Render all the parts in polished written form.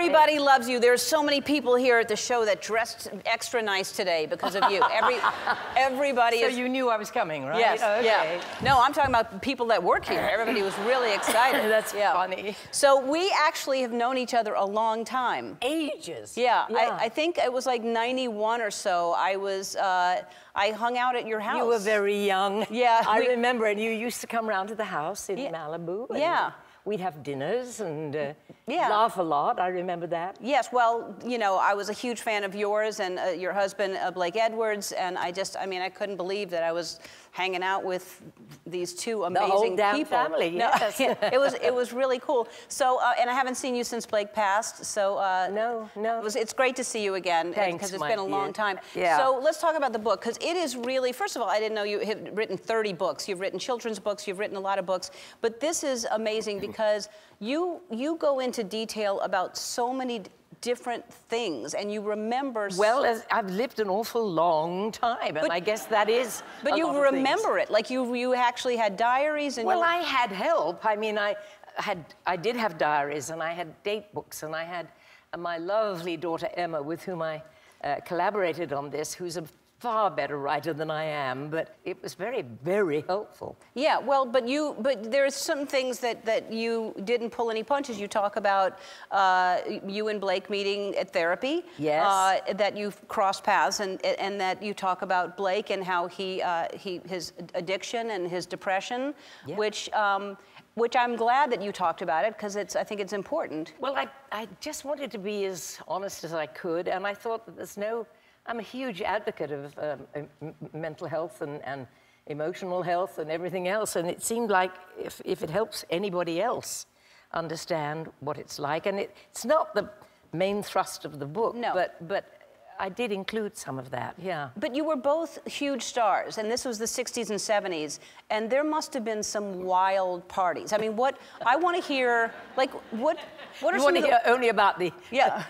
Everybody loves you. There's so many people here at the show that dressed extra nice today because of you. Everybody so is... So you knew I was coming, right? Yes, okay. yeah. No, I'm talking about people that work here. Everybody was really excited. That's funny. So we actually have known each other a long time. Ages. Yeah. I think it was like 91 or so. I hung out at your house. You were very young. Yeah. I remember, and you used to come around to the house in Malibu. And we'd have dinners and laugh a lot. I remember that. Yes, well, you know, I was a huge fan of yours and your husband, Blake Edwards, and I mean, I couldn't believe that I was hanging out with these two amazing people. The whole damn family, yes. It was really cool. So, and I haven't seen you since Blake passed, so... No. It's great to see you again. Thanks, because it's been a long time. Yeah. So let's talk about the book, because it is really, first of all, I didn't know you had written 30 books. You've written children's books, you've written a lot of books, but this is amazing because you go into detail about so many different things, and you remember... Well, I've lived an awful long time, and I guess that is But you remember it, like you actually had diaries and... Well, I had help. I mean, I did have diaries, and I had date books, and I had my lovely daughter Emma, with whom I collaborated on this, who's a far better writer than I am, but it was very, very helpful. Yeah, well, but there's some things that you didn't pull any punches. You talk about you and Blake meeting at therapy. Yes. That you've crossed paths, and that you talk about Blake and how his addiction and his depression, which I'm glad that you talked about it, because I think it's important. Well, I just wanted to be as honest as I could, and I thought that I'm a huge advocate of mental health and emotional health and everything else, and it seemed like if it helps anybody else understand what it's like, and it's not the main thrust of the book, but I did include some of that, yeah. But you were both huge stars, and this was the 60s and 70s, and there must have been some wild parties. I mean, I want to hear, like, what are some... You want to hear only about the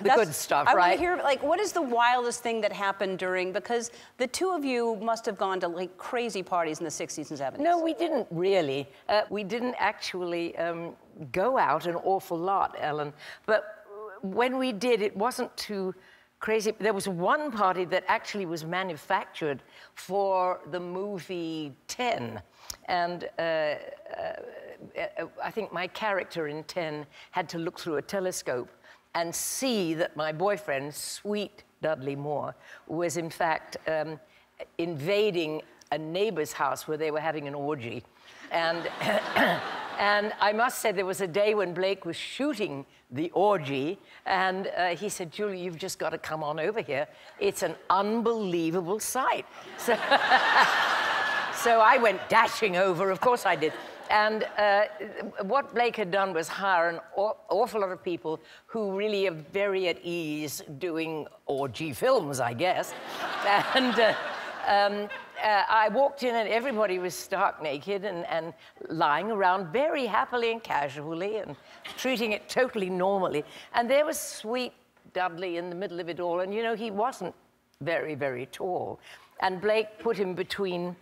good stuff, right? I want to hear, like, what is the wildest thing that happened during, because the two of you must have gone to, like, crazy parties in the 60s and 70s. No, we didn't really. We didn't actually go out an awful lot, Ellen, but when we did, it wasn't too crazy. There was one party that actually was manufactured for the movie 10, and I think my character in 10 had to look through a telescope and see that my boyfriend, sweet Dudley Moore, was in fact invading a neighbor's house where they were having an orgy. And, and I must say, there was a day when Blake was shooting the orgy, and he said, Julie, you've just got to come on over here. It's an unbelievable sight. So, so I went dashing over, of course I did. And what Blake had done was hire an awful lot of people who really are very at ease doing orgy films, I guess. And I walked in and everybody was stark naked and lying around very happily and casually and treating it totally normally. And there was sweet Dudley in the middle of it all, and you know, he wasn't very, very tall. And Blake put him between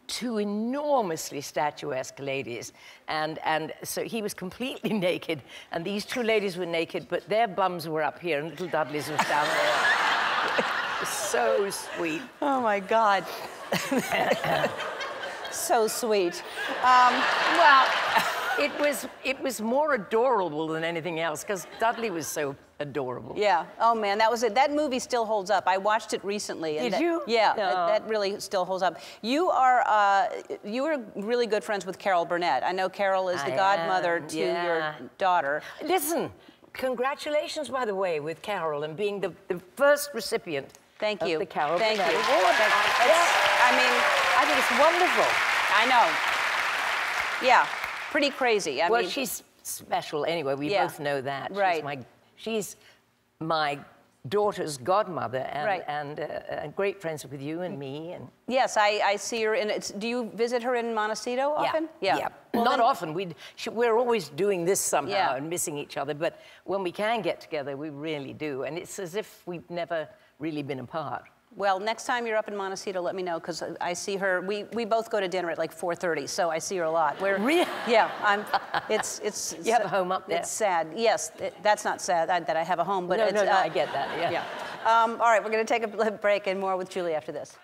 two enormously statuesque ladies, and so he was completely naked, and these two ladies were naked, but their bums were up here and little Dudley's was down there. So sweet. Oh my God. So sweet. Well, it was more adorable than anything else, because Dudley was so adorable. Yeah. Oh man, that was it. That movie still holds up. I watched it recently. And Did you? Yeah, no. that really still holds up. You are really good friends with Carol Burnett. I know Carol is the godmother to your daughter. Listen, congratulations, by the way, with Carol and being the first recipient. Thank you. Of the Carol Burnett Award. I mean, I think it's wonderful. I know. Yeah, pretty crazy. I mean, she's special anyway. We both know that. Right. She's my daughter's godmother, and great friends with you and me. And yes, I see her. Do you visit her in Montecito often? Yeah. Well, not often. We're always doing this somehow and missing each other. But when we can get together, we really do. And it's as if we've never really been apart. Well, next time you're up in Montecito, let me know, because I see her. We both go to dinner at like 4:30, so I see her a lot. Really? Yeah, it's. You have a home up there? It's sad. Yes, that's not sad that I have a home, but no, it's. No, I get that, yeah. Yeah. All right, we're going to take a break and more with Julie after this.